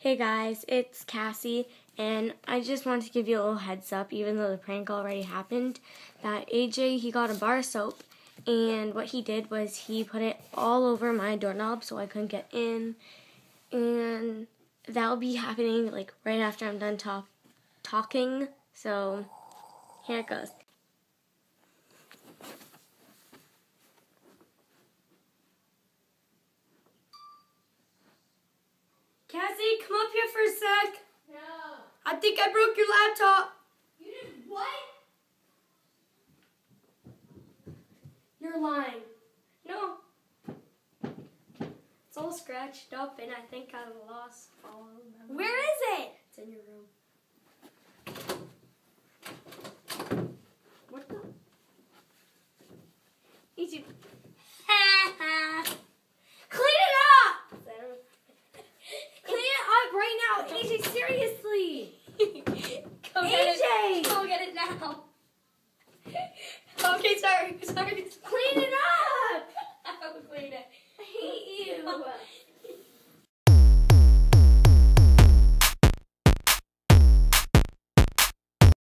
Hey guys, it's Cassie, and I just wanted to give you a little heads up, even though the prank already happened, that AJ, he got a bar of soap, and what he did was he put it all over my doorknob so I couldn't get in, and that'll be happening like right after I'm done talking, so here it goes. Cassie, come up here for a sec. No. I think I broke your laptop. You did what? You're lying. No. It's all scratched up and I think I lost all of them. Where is it? It's in your room. What the? Easy. Clean it up! Clean it up right now. AJ, seriously. Go get AJ! it. Go get it now. Okay, sorry. Clean